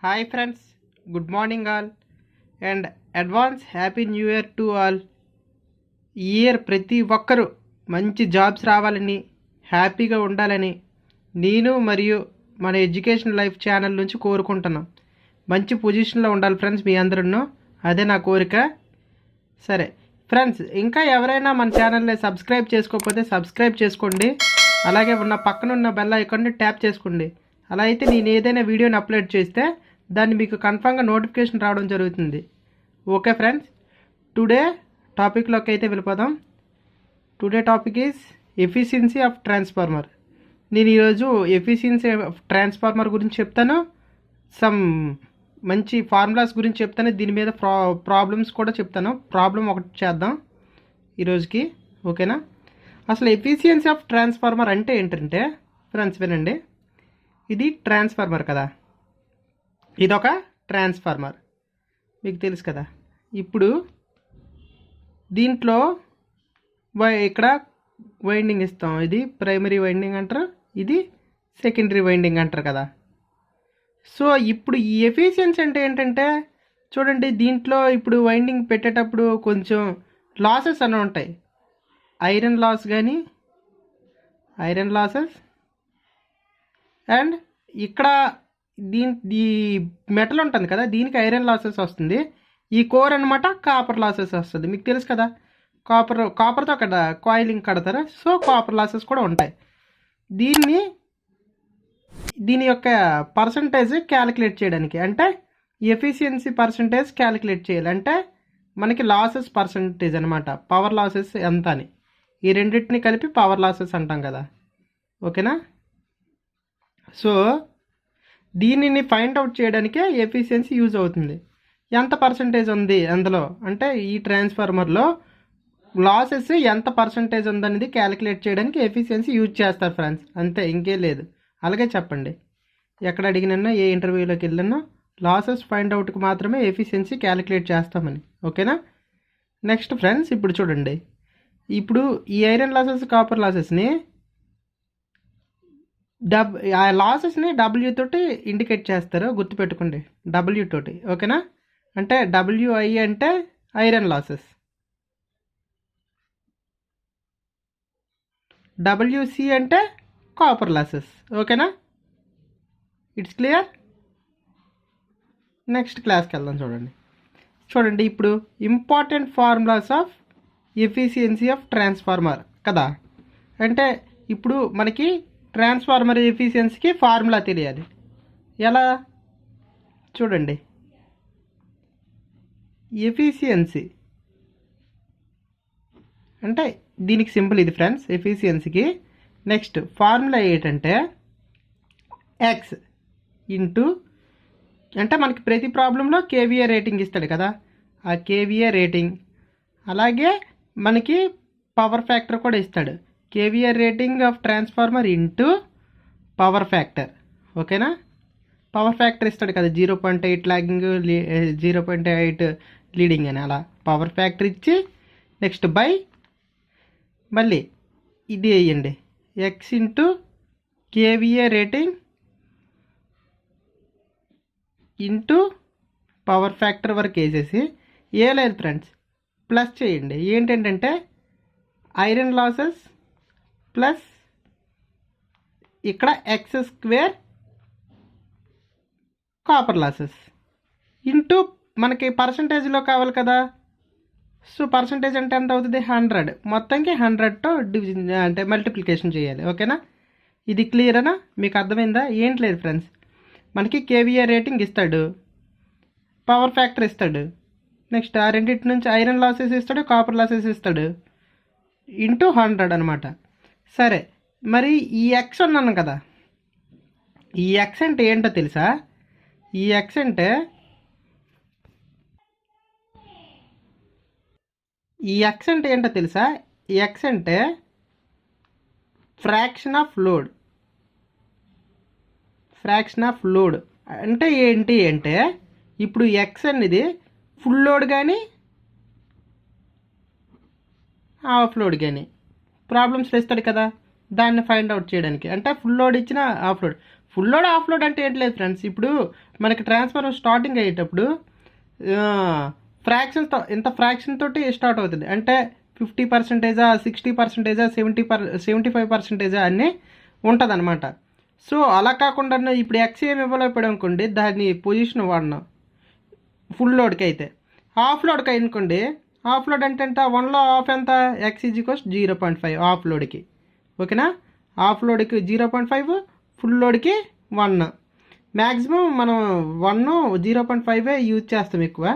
Hi friends, good morning all and advance happy new year to all. ఈ year ప్రతి ఒక్కరూ మంచి jobs రావాలని, హ్యాపీగా ఉండాలని నేను మరియు మన ఎడ్యుకేషన్ లైఫ్ ఛానల్ నుంచి కోరుకుంటున్నాం. మంచి పొజిషన్లో ఉండాలి ఫ్రెండ్స్, మీ అందరూ. అదే నా కోరిక. సరే ఫ్రెండ్స్, ఇంకా ఎవరైనా మన ఛానల్ని సబ్స్క్రైబ్ చేసుకోకపోతే సబ్స్క్రైబ్ చేసుకోండి. అలాగే ఉన్న పక్కన ఉన్న బెల్ ఐకాన్ని ట్యాప్ చేసుకోండి. అలా అయితే నేను ఏదైనా వీడియోని అప్లోడ్ చేస్తే దాన్ని మీకు కన్ఫామ్గా నోటిఫికేషన్ రావడం జరుగుతుంది. ఓకే ఫ్రెండ్స్, టుడే టాపిక్లోకి అయితే వెళ్ళిపోదాం. Today topic is efficiency of transformer. నేను ఈరోజు ఎఫిషియన్సీ ఆఫ్ ట్రాన్స్ఫార్మర్ గురించి చెప్తాను, సమ్ మంచి ఫార్ములాస్ గురించి చెప్తాను, దీని మీద ప్రాబ్లమ్స్ కూడా చెప్తాను. ప్రాబ్లం ఒకటి చేద్దాం ఈరోజుకి, ఓకేనా? అసలు ఎఫిషియన్సీ ఆఫ్ ట్రాన్స్ఫార్మర్ అంటే ఏంటంటే ఫ్రెండ్స్ వినండి. ఇది ట్రాన్స్ఫార్మర్ కదా, ఇదొక ట్రాన్స్ఫార్మర్, మీకు తెలుసు కదా. ఇప్పుడు దీంట్లో ఇక్కడ వైండింగ్ ఇస్తాం. ఇది ప్రైమరీ వైండింగ్ అంటారు, ఇది సెకండరీ వైండింగ్ అంటారు కదా. సో ఇప్పుడు ఈ ఎఫిషియన్సీ అంటే ఏంటంటే చూడండి, దీంట్లో ఇప్పుడు వైండింగ్ పెట్టేటప్పుడు కొంచెం లాసెస్ అని ఉంటాయి. ఐరన్ లాస్ కానీ, ఐరన్ లాసెస్, అండ్ ఇక్కడ ఈ మెటల్ ఉంటుంది కదా, దీనికి ఐరన్ లాసెస్ వస్తుంది. ఈ కోర్ అనమాట కాపర్ లాసెస్ వస్తుంది, మీకు తెలుసు కదా. కాపర్తో కదా కాయిలింగ్ కడతారు, సో కాపర్ లాసెస్ కూడా ఉంటాయి. దీని యొక్క పర్సంటేజ్ క్యాలిక్యులేట్ చేయడానికి, అంటే ఎఫిషియన్సీ పర్సంటేజ్ క్యాలిక్యులేట్ చేయాలి అంటే మనకి లాసెస్ పర్సంటేజ్ అనమాట, పవర్ లాసెస్ ఎంత అని. ఈ రెండింటిని కలిపి పవర్ లాసెస్ అంటాం కదా, ఓకేనా? సో దీనిని ఫైండ్ అవుట్ చేయడానికే ఎఫిషియన్సీ యూజ్ అవుతుంది. ఎంత పర్సంటేజ్ ఉంది అందులో అంటే ఈ ట్రాన్స్ఫార్మర్లో లాసెస్ ఎంత పర్సంటేజ్ ఉందనేది క్యాలిక్యులేట్ చేయడానికి ఎఫిషియన్సీ యూజ్ చేస్తారు ఫ్రెండ్స్, అంతే, ఇంకేం లేదు. అలాగే చెప్పండి, ఎక్కడ అడిగినా ఏ ఇంటర్వ్యూలోకి వెళ్ళినా లాసెస్ ఫైండ్ అవుట్కి మాత్రమే ఎఫిషియన్సీ క్యాలిక్యులేట్ చేస్తామని, ఓకేనా? నెక్స్ట్ ఫ్రెండ్స్, ఇప్పుడు చూడండి, ఇప్పుడు ఈ ఐరన్ లాసెస్ కాపర్ లాసెస్ని ఆ లాసెస్ని డబ్ల్యూ తోటి ఇండికేట్ చేస్తారు, గుర్తుపెట్టుకోండి, డబ్ల్యూ తోటి, ఓకేనా? అంటే డబ్ల్యూఐ అంటే ఐరన్ లాసెస్, డబ్ల్యూసి అంటే కాపర్ లాసెస్, ఓకేనా? It's clear. నెక్స్ట్ క్లాస్కి వెళ్దాం. చూడండి ఇప్పుడు important formulas of efficiency of transformer కదా. అంటే ఇప్పుడు మనకి ట్రాన్స్ఫార్మర్ ఎఫిషియన్సీకి ఫార్ములా తెలియాలి. ఎలా చూడండి, ఎఫిషియన్సీ అంటే దీనికి సింపుల్ ఇది ఫ్రెండ్స్, ఎఫిషియన్సీకి నెక్స్ట్ ఫార్ములా ఏంటంటే ఎక్స్ ఇంటూ, అంటే మనకి ప్రతి ప్రాబ్లంలో కేవీఏ రేటింగ్ ఇస్తాడు కదా, ఆ కేవీఏ రేటింగ్, అలాగే మనకి పవర్ ఫ్యాక్టర్ కూడా ఇస్తాడు. KVA rating of transformer into power factor, ఓకేనా? పవర్ ఫ్యాక్టర్ ఇస్తాడు కదా, 0.8 లాగింగ్, 0.8 లీడింగ్ అని, అలా పవర్ ఫ్యాక్టర్ ఇచ్చి నెక్స్ట్ బై మళ్ళీ ఇది వేయండి, X into KVA rating into power factor వరకు వేసేసి ఏ లేదు ఫ్రెండ్స్ ప్లస్ చేయండి. ఏంటంటే ఐరన్ లాసెస్ ప్లస్ ఇక్కడ X square copper losses into మనకి పర్సంటేజ్లో కావాలి కదా. సో పర్సంటేజ్ అంటే ఎంత అవుతుంది, 100, మొత్తంకి 100తో డివిజన్ అంటే మల్టిప్లికేషన్ చేయాలి, ఓకేనా? ఇది క్లియరేనా, మీకు అర్థమైందా? ఏంటి లేదు ఫ్రెండ్స్, మనకి కేవీఏ రేటింగ్ ఇస్తాడు, పవర్ ఫ్యాక్టర్ ఇస్తాడు, నెక్స్ట్ ఆ రెండింటి నుంచి ఐరన్ లాసెస్ ఇస్తాడు, కాపర్ లాసెస్ ఇస్తాడు, ఇంటూ 100 అనమాట. సరే, మరి ఈ ఎక్స్ ఉన్నాను కదా, ఈ ఎక్స్ అంటే ఏంటో తెలుసా? ఈ ఎక్స్ అంటే ఏంటో తెలుసా? ఈ ఎక్స్ అంటే fraction of load. Fraction of load అంటే ఏంటి అంటే ఇప్పుడు ఎక్స్ అనేది ఫుల్ లోడ్ కానీ హాఫ్ లోడ్ కానీ ప్రాబ్లమ్స్లో ఇస్తాడు కదా, దాన్ని ఫైండ్ అవుట్ చేయడానికి. అంటే ఫుల్ లోడ్ ఇచ్చిన half load, full load of load అంటే ఏంటి లేదు ఫ్రెండ్స్. ఇప్పుడు మనకి ట్రాన్స్ఫార్మర్ స్టార్టింగ్ అయ్యేటప్పుడు ఫ్రాక్షన్తో ఇంత ఫ్రాక్షన్ తోటి స్టార్ట్ అవుతుంది. అంటే 50%, 60%, 75% అని ఉంటుంది అనమాట. సో అలా కాకుండా ఇప్పుడు ఎక్స్ ఏమి ఇవ్వలేకపోయాడు అనుకోండి, దాన్ని పొజిషన్ వాడినాం. ఫుల్ లోడ్కి అయితే హాఫ్ లోడ్కి అనుకోండి, హాఫ్ లోడ్ అంటే ఎంత, 1లో హాఫ్ ఎంత, ఎక్స్ ఈజ్ ఈక్వల్స్ 0.5 హాఫ్ లోడ్కి. ఓకేనా, హాఫ్ లోడ్కి 0.5, ఫుల్ లోడ్కి 1. మ్యాక్సిమం మనం 0.5 యూజ్ చేస్తాం ఎక్కువ.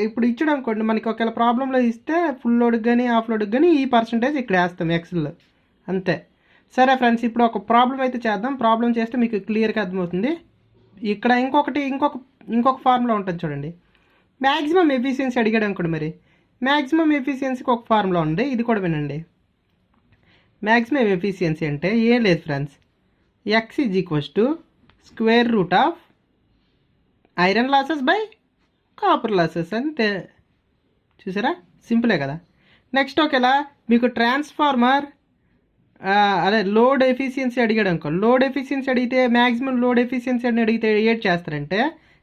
ఇప్పుడు ఇచ్చాడు అనుకోండి, మనకి ఒకవేళ ప్రాబ్లంలో ఇస్తే ఫుల్ లోడ్కి కానీ హాఫ్ లోడ్కి కానీ ఈ పర్సంటేజ్ ఇక్కడ వేస్తాం ఎక్స్లో, అంతే. సరే ఫ్రెండ్స్, ఇప్పుడు ఒక ప్రాబ్లం అయితే చేద్దాం. ప్రాబ్లం చేస్తే మీకు క్లియర్గా అర్థమవుతుంది. ఇక్కడ ఇంకొక ఫార్ములా ఉంటుంది చూడండి. మ్యాక్సిమం ఎఫిషియన్సీ అడిగాడు అనుకోండి, మరి మ్యాక్సిమం ఎఫిషియన్సీకి ఒక ఫార్ములా ఉంది, ఇది కూడా వినండి. మ్యాక్సిమం ఎఫిషియన్సీ అంటే ఏం లేదు friends, X is equals to square root of iron losses by copper losses, అంతే. చూసారా, సింపులే కదా. నెక్స్ట్ ఒకేలా మీకు ట్రాన్స్ఫార్మర్ అదే లోడ్ ఎఫిషియన్సీ అడిగాడు అనుకో, లోడ్ ఎఫిషియన్సీ అడిగితే మ్యాక్సిమం లోడ్ ఎఫిషియన్సీ అని అడిగితే ఏం చేస్తారంటే,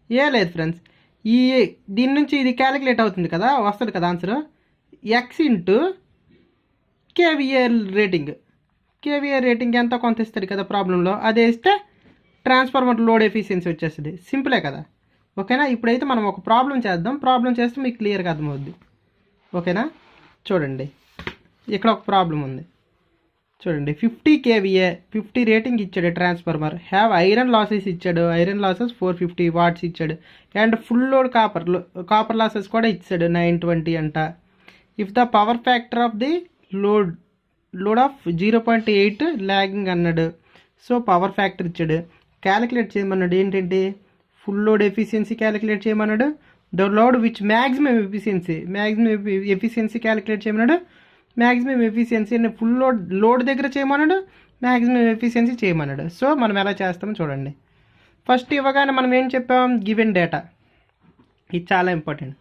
ఏ లేదు ఫ్రెండ్స్, దీని నుంచి ఇది క్యాలిక్యులేట్ అవుతుంది కదా, వస్తుంది కదా answer, X into KVA rating ఎంత కొంత ఇస్తుంది కదా ప్రాబ్లంలో, అదే ఇస్తే ట్రాన్స్ఫార్మర్ లోడ్ ఎఫిషియన్సీ వచ్చేస్తుంది. సింపులే కదా. ఓకేనా, ఇప్పుడైతే మనం ఒక ప్రాబ్లం చేద్దాం. ప్రాబ్లం చేస్తే మీకు క్లియర్గా అర్థమవుద్ది. ఓకేనా, చూడండి, ఇక్కడ ఒక ప్రాబ్లం ఉంది చూడండి. 50 kVA 50 రేటింగ్ ఇచ్చాడు ట్రాన్స్ఫార్మర్, హ్యావ్ ఐరన్ లాసెస్ ఇచ్చాడు, ఐరన్ లాసెస్ 450 వాట్స్ ఇచ్చాడు, and full load copper losses కూడా ఇచ్చాడు 920 అంట. If the power factor of the load of 0.8 lagging అన్నాడు. సో పవర్ ఫ్యాక్టర్ ఇచ్చాడు, క్యాలిక్యులేట్ చేయమన్నాడు. ఏంటంటే ఫుల్ లోడ్ ఎఫిషియన్సీ క్యాలిక్యులేట్ చేయమన్నాడు, the load which maximum efficiency calculate చేయమన్నాడు, మ్యాక్సిమం ఎఫిషియన్సీ ఫుల్ లోడ్ దగ్గర చేయమన్నాడు, మ్యాక్సిమం ఎఫిషియన్సీ చేయమన్నాడు. సో మనం ఎలా చేస్తామో చూడండి. ఫస్ట్ ఇవ్వగానే మనం ఏం చెప్పాం, గివెన్ డేటా. ఇది చాలా ఇంపార్టెంట్.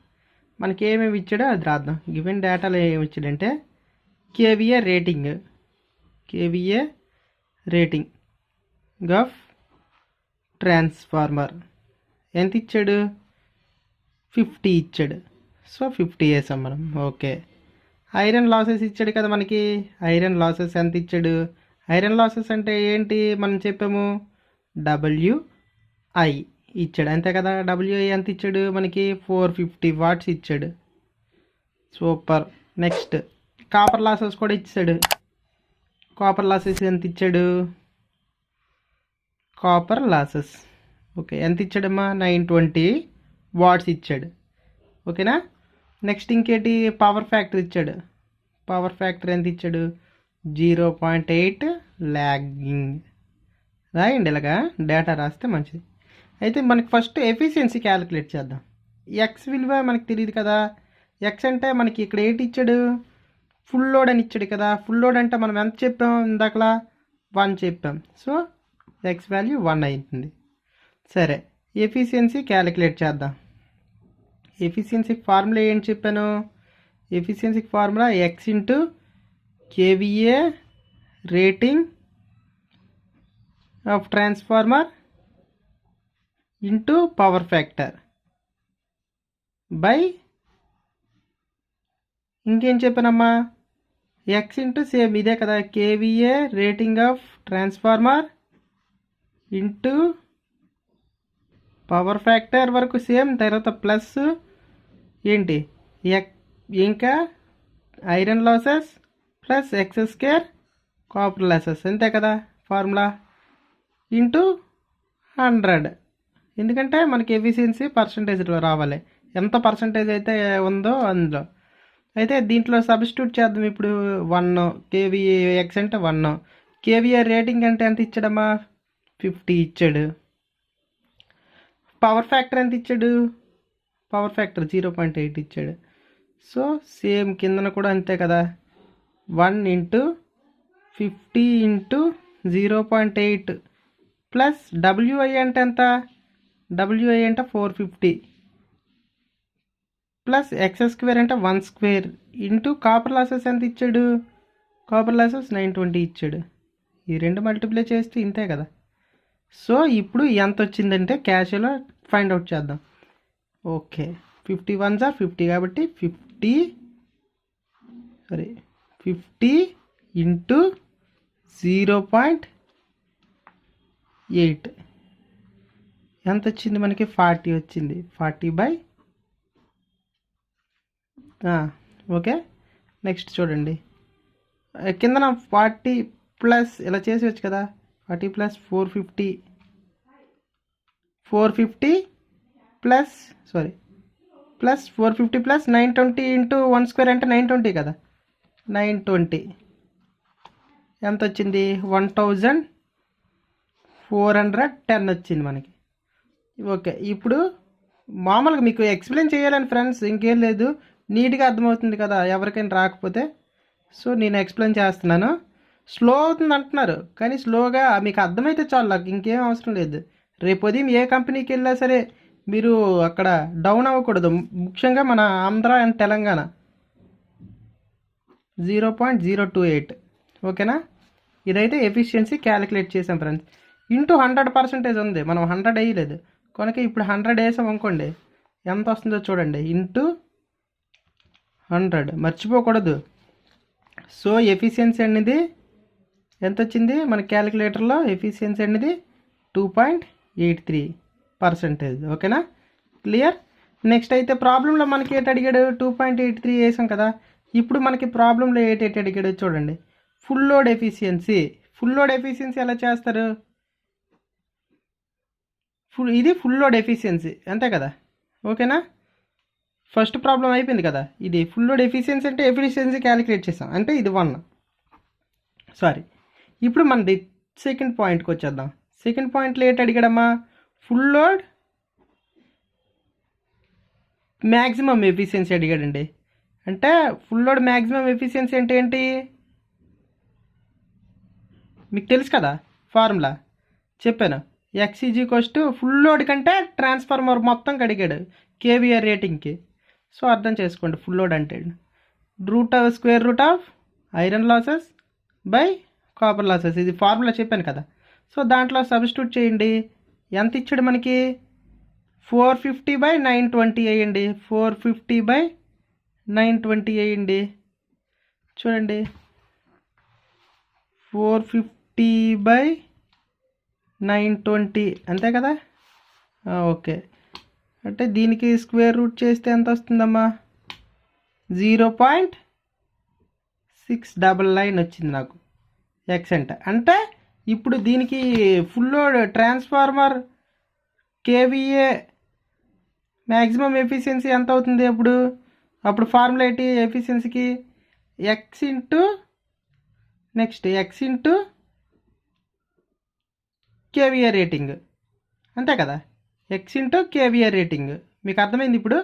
మనకి ఏమేమి ఇచ్చాడో అది రాద్దాం. గివెన్ డేటాలో ఏమి ఇచ్చాడంటే కేవీఏ రేటింగ్ ఆఫ్ ట్రాన్స్ఫార్మర్ ఎంత ఇచ్చాడు, 50 ఇచ్చాడు. సో 50 వేసాం మనం. ఓకే, ఐరన్ లాసెస్ ఇచ్చాడు కదా మనకి. ఐరన్ లాసెస్ ఎంత ఇచ్చాడు, ఐరన్ లాసెస్ అంటే ఏంటి మనం చెప్పాము, WI ఇచ్చాడు, అంతే కదా. WI ఎంత ఇచ్చాడు మనకి, 450 వాట్స్ ఇచ్చాడు. సూపర్. నెక్స్ట్ కాపర్ లాసెస్ కూడా ఇచ్చాడు. కాపర్ లాసెస్ ఎంత ఇచ్చాడు, కాపర్ లాసెస్ ఓకే ఎంత ఇచ్చాడమ్మా, 920 వాట్స్ ఇచ్చాడు. ఓకేనా. నెక్స్ట్ ఇంకేంటి, పవర్ ఫ్యాక్టర్ ఇచ్చాడు. పవర్ ఫ్యాక్టర్ ఎంత ఇచ్చాడు, 0.8 లాగింగ్. రాయండి, ఇలాగా డేటా రాస్తే మంచిది. అయితే మనకి ఫస్ట్ ఎఫిషియన్సీ క్యాలిక్యులేట్ చేద్దాం. ఎక్స్ విలువ మనకి తెలియదు కదా. ఎక్స్ అంటే మనకి ఇక్కడ ఏంటి ఇచ్చాడు, ఫుల్ లోడ్ అని ఇచ్చాడు కదా. ఫుల్ లోడ్ అంటే మనం ఎంత చెప్పాం ఇందాకలా, 1 చెప్పాం. సో ఎక్స్ వాల్యూ 1 అవుతుంది. సరే, ఎఫిషియన్సీ క్యాలిక్యులేట్ చేద్దాం. ఎఫిషియన్సీకి ఫార్ములా ఏంటి చెప్పాను, ఎఫిషియన్సీకి formula x into KVA rating of transformer into power factor by ఇంకేం చెప్పానమ్మా, ఎక్స్ ఇంటూ సేమ్ ఇదే కదా, KVA rating of transformer into power factor వరకు సేమ్. తర్వాత ప్లస్ ఏంటి, ఇంకా iron losses plus x square copper losses, అంతే కదా ఫార్ములా, ఇంటూ 100. ఎందుకంటే మనకి ఎఫిషియన్సీ పర్సంటేజ్లో రావాలి, ఎంత పర్సంటేజ్ అయితే ఉందో అందులో. అయితే దీంట్లో సబ్స్టిట్యూట్ చేద్దాం ఇప్పుడు. 1 కేవీఏ ఎక్స్ అంటే 1, కేవీఏ రేటింగ్ అంటే ఎంత ఇచ్చాడమ్మా, 50 ఇచ్చాడు. పవర్ ఫ్యాక్టర్ ఎంత ఇచ్చాడు, పవర్ ఫ్యాక్టర్ 0.8 ఇచ్చాడు. సో సేమ్ కిందన కూడా అంతే కదా, 1 ఇంటూ 50 ఇంటూ 0.8 ప్లస్ WI అంటే ఎంత, WI అంటే 450 ప్లస్ ఎక్స్ స్క్వేర్ అంటే 1 స్క్వేర్ ఇంటూ కాపర్ లాసెస్ ఎంత ఇచ్చాడు, కాపర్ లాసెస్ 920 ఇచ్చాడు. ఈ రెండు మల్టిప్లై చేస్తే ఇంతే కదా. సో ఇప్పుడు ఎంత వచ్చిందంటే క్యాష్లో ఫైండ్ అవుట్ చేద్దాం. ఓకే, 50 1s are 50 కాబట్టి 50 ఇంటూ 0.8 ఎంత వచ్చింది మనకి? 40 వచ్చింది. 40 బై ఓకే. నెక్స్ట్ చూడండి, కిందన 40 ప్లస్ ఇలా చేసేవచ్చు కదా. 40 plus 450 plus plus 450 plus 920 into 1 square అంటే 920 కదా. 920 ఎంత వచ్చింది? 1410 వచ్చింది మనకి. ఓకే, ఇప్పుడు మామూలుగా మీకు ఎక్స్ప్లెయిన్ చేయాలని ఫ్రెండ్స్, ఇంకేం లేదు, నీట్గా అర్థమవుతుంది కదా ఎవరికైనా రాకపోతే. సో నేను ఎక్స్ప్లెయిన్ చేస్తున్నాను. స్లో అవుతుంది అంటున్నారు, కానీ స్లోగా మీకు అర్థమైతే చాలు, నాకు ఇంకేం అవసరం లేదు. రేపు ఉదయం ఏ కంపెనీకి వెళ్ళినా సరే మీరు అక్కడ డౌన్ అవ్వకూడదు. ముఖ్యంగా మన ఆంధ్ర అండ్ తెలంగాణ 0.028. ఓకేనా? ఇదైతే ఎఫిషియన్సీ క్యాలిక్యులేట్ చేసాం ఫ్రెండ్స్. ఇంటూ 100% ఉంది, మనం 100 వేయలేదు కనుక ఇప్పుడు 100 వేసాం అనుకోండి, ఎంత వస్తుందో చూడండి. ఇంటూ 100 మర్చిపోకూడదు. సో ఎఫిషియన్సీ అనేది ఎంత వచ్చింది మన క్యాలిక్యులేటర్లో? ఎఫిషియన్సీ అనేది 2.83%. ఓకేనా? క్లియర్? నెక్స్ట్ అయితే ప్రాబ్లంలో మనకి ఏంటి అడిగాడు? 2.83 వేసాం కదా. ఇప్పుడు మనకి ప్రాబ్లంలో ఏంటి అడిగాడు చూడండి. Full load efficiency. Full load efficiency ఎలా చేస్తారు? ఇది ఫుల్ లోడ్ ఎఫిషియన్సీ అంతే కదా. ఓకేనా? ఫస్ట్ ప్రాబ్లం అయిపోయింది కదా. ఇది ఫుల్ లోడ్ ఎఫిషియన్సీ అంటే ఎఫిషియన్సీ క్యాలిక్యులేట్ చేసాం అంటే ఇది 1. ఇప్పుడు మనది సెకండ్ పాయింట్కి వచ్చేద్దాం. సెకండ్ పాయింట్లో ఏంటి అడిగాడమ్మా? ఫుల్ లోడ్ మ్యాక్సిమం ఎఫిషియన్సీ అడిగాడండి. అంటే ఫుల్ లోడ్ మ్యాక్సిమం ఎఫిషియన్సీ అంటే ఏంటి మీకు తెలుసు కదా, ఫార్ములా చెప్పాను. X is equals to full load కంటే ట్రాన్స్ఫార్మర్ మొత్తం అడిగాడు కేవీఆర్ రేటింగ్కి. సో అర్థం చేసుకోండి, ఫుల్ లోడ్ అంటే square root of iron losses by copper losses. ఇది ఫార్ములా చెప్పాను కదా. సో దాంట్లో సబ్స్టిట్యూట్ చేయండి. ఎంత ఇచ్చాడు మనకి? 450/920 వేయండి. 450/920 వేయండి. చూడండి, 450/920 అంతే కదా. ఓకే, అంటే దీనికి స్క్వేర్ రూట్ చేస్తే ఎంత వస్తుందమ్మా? 0.699 వచ్చింది నాకు ఎక్స్ అంటే ఇప్పుడు దీనికి full load transformer kVA maximum efficiency ఎంత అవుతుంది? అప్పుడు ఫార్ములా ఏంటి ఎఫిషియన్సీకి? ఎక్స్ ఇంటూ కేవీఆర్ రేటింగ్ అంతే కదా. ఎక్స్ ఇంటూ కేవీఆర్ రేటింగ్ మీకు అర్థమైంది ఇప్పుడు.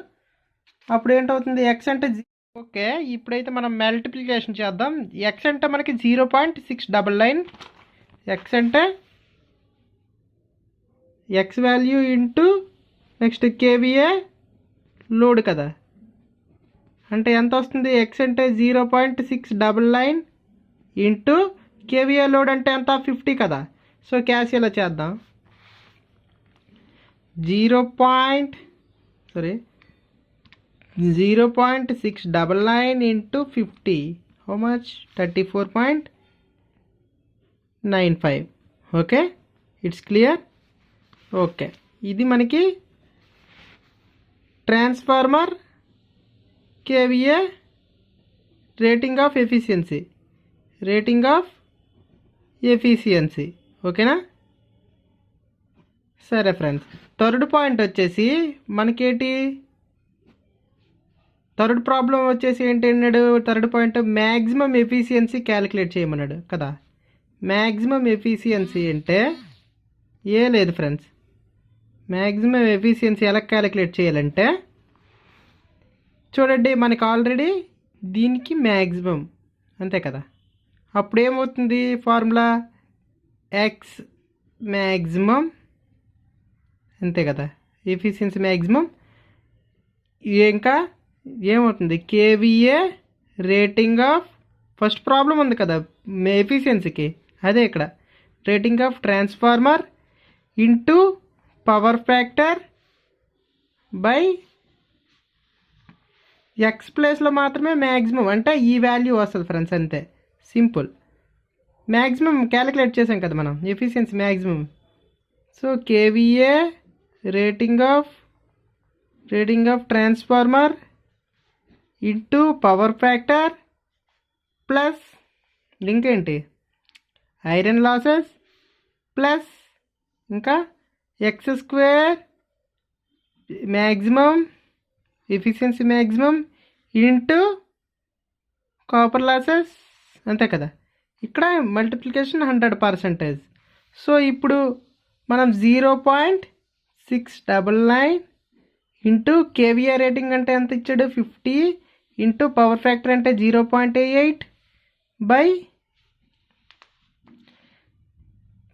అప్పుడు ఏంటవుతుంది? ఎక్స్ అంటే ఓకే, ఇప్పుడైతే మనం మల్టిప్లికేషన్ చేద్దాం. ఎక్స్ అంటే మనకి 0.699. ఎక్స్ అంటే X value into next kVA load కదా. అంటే ఎంత వస్తుంది? ఎక్స్ అంటే 0.699 ఇంటూ కేవీఏ లోడ్ అంటే ఎంత? 50 కదా. సో క్యాష్ ఇలా చేద్దాం. 0.699 into 50 how much? 34.95. Okay, it's clear. Okay, ఇది మనకి transformer kVA rating of efficiency. ఓకేనా? సరే ఫ్రెండ్స్, థర్డ్ పాయింట్ వచ్చేసి మనకేంటి? థర్డ్ ప్రాబ్లం వచ్చేసి ఏంటి అన్నాడు? Third point maximum efficiency calculate చేయమన్నాడు కదా. మ్యాక్సిమం ఎఫిషియన్సీ అంటే లేదు ఫ్రెండ్స్. మ్యాక్సిమం ఎఫిషియన్సీ ఎలా క్యాలిక్యులేట్ చేయాలంటే చూడండి, మనకి ఆల్రెడీ దీనికి మ్యాక్సిమం అంతే కదా. అప్పుడు ఏమవుతుంది? ఫార్ములా ఎక్స్ మ్యాక్సిమం అంతే కదా, ఎఫిషియన్సీ మ్యాక్సిమం. ఇంకా ఏమవుతుంది? KVA rating of first problem ఉంది కదా ఎఫిషియన్సీకి, అదే ఇక్కడ rating of transformer into power factor by X ప్లేస్లో మాత్రమే మ్యాక్సిమం అంటే ఈ వాల్యూ వస్తుంది ఫ్రెండ్స్, అంతే సింపుల్. మ్యాక్సిమం క్యాలిక్యులేట్ చేసాం కదా మనం, efficiency maximum. So kVA rating of transformer into power factor plus link ఏంటి ఐరన్ లాసెస్ ప్లస్ ఇంకా X square maximum efficiency maximum into copper losses, అంతే కదా. ఇక్కడ మల్టిప్లికేషన్ 100%. సో ఇప్పుడు మనం 0.699 ఇంటూ కేవీఆ రేటింగ్ అంటే ఎంత ఇచ్చాడు 50 ఇంటూ పవర్ ఫ్యాక్టర్ అంటే 0.88 by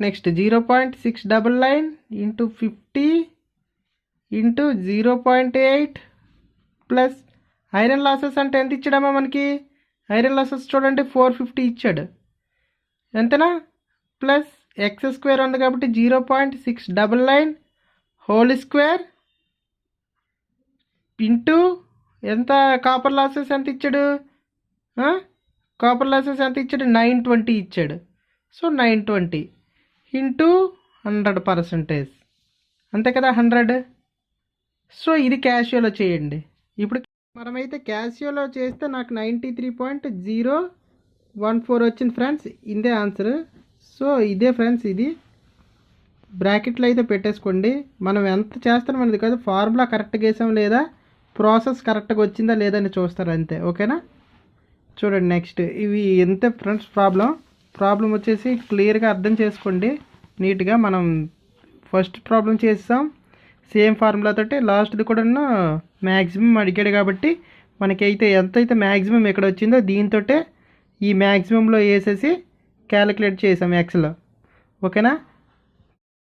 next 0.699 into 50 into 0.8 plus iron losses అంటే ఎంత ఇచ్చాడమ్మా మనకి, ఐరన్ లాసెస్ చూడండి 450 ఇచ్చాడు, ఎంతనా ప్లస్ ఎక్స్ స్క్వేర్ ఉంది కాబట్టి 0.699 హోల్ స్క్వేర్ ఇంటూ ఎంత కాపర్ లాసెస్ ఎంత ఇచ్చాడు, కాపర్ లాసెస్ ఎంత ఇచ్చాడు 920 ఇచ్చాడు. సో 920 ఇంటూ 100%, అంతే కదా 100. సో ఇది క్యాషియోలో చేయండి. ఇప్పుడు మనమైతే క్యాషియోలో చేస్తే నాకు 93.014 వచ్చింది ఫ్రెండ్స్, ఇదే ఆన్సర్. సో ఇదే ఫ్రెండ్స్, ఇది బ్రాకెట్లో అయితే పెట్టేసుకోండి. మనం ఎంత చేస్తాం అనేది కాదు, ఫార్ములా కరెక్ట్గా వేసాం లేదా ప్రాసెస్ కరెక్ట్గా వచ్చిందా లేదని చూస్తారు అంతే, ఓకేనా. చూడండి నెక్స్ట్ ఇవి ఎంత ఫ్రెండ్స్ ప్రాబ్లం వచ్చేసి క్లియర్గా అర్థం చేసుకోండి నీట్గా. మనం ఫస్ట్ ప్రాబ్లం చేస్తాం సేమ్ ఫార్ములా తోటి, లాస్ట్ది కూడా మ్యాక్సిమం అడిగాడు కాబట్టి మనకైతే ఎంతైతే మ్యాక్సిమం ఎక్కడ వచ్చిందో దీంతో ఈ మ్యాక్సిమంలో వేసేసి క్యాలిక్యులేట్ చేసాం ఎక్స్లో, ఓకేనా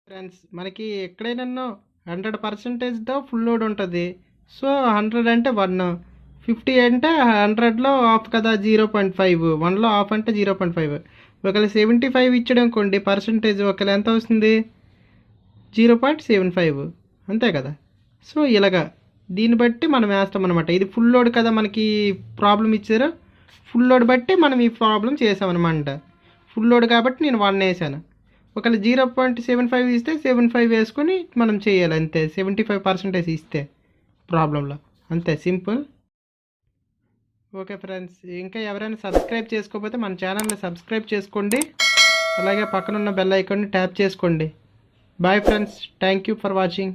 ఫ్రెండ్స్. మనకి ఎక్కడైనా 100%తో ఫుల్ లోడ్ ఉంటుంది. సో 100 అంటే 1, 50 అంటే 100లో ఆఫ్ కదా 0.5, 1లో ఆఫ్ అంటే 0.5. ఒకవేళ 75 ఇచ్చాడు అనుకోండి పర్సంటేజ్, ఒకవేళ ఎంత వస్తుంది 0.75, అంతే కదా. సో ఇలాగా దీన్ని బట్టి మనం వేస్తాం అనమాట. ఇది ఫుల్ లోడ్ కదా మనకి ప్రాబ్లం ఇచ్చారు, ఫుల్ లోడ్ బట్టి మనం ఈ ప్రాబ్లం చేసామన్నమాట. ఫుల్ లోడ్ కాబట్టి నేను 1 వేసాను. ఒకవేళ 0.75 ఇస్తే 75 వేసుకొని మనం చేయాలి అంతే, 75% ఇస్తే ప్రాబ్లంలో, అంతే సింపుల్. ఓకే ఫ్రెండ్స్, ఇంకా ఎవరైనా సబ్స్క్రైబ్ చేసుకోకపోతే మన ఛానల్ని సబ్స్క్రైబ్ చేసుకోండి, అలాగే పక్కనున్న బెల్ ఐకాన్ని ట్యాప్ చేసుకోండి. Bye friends, thank you for watching.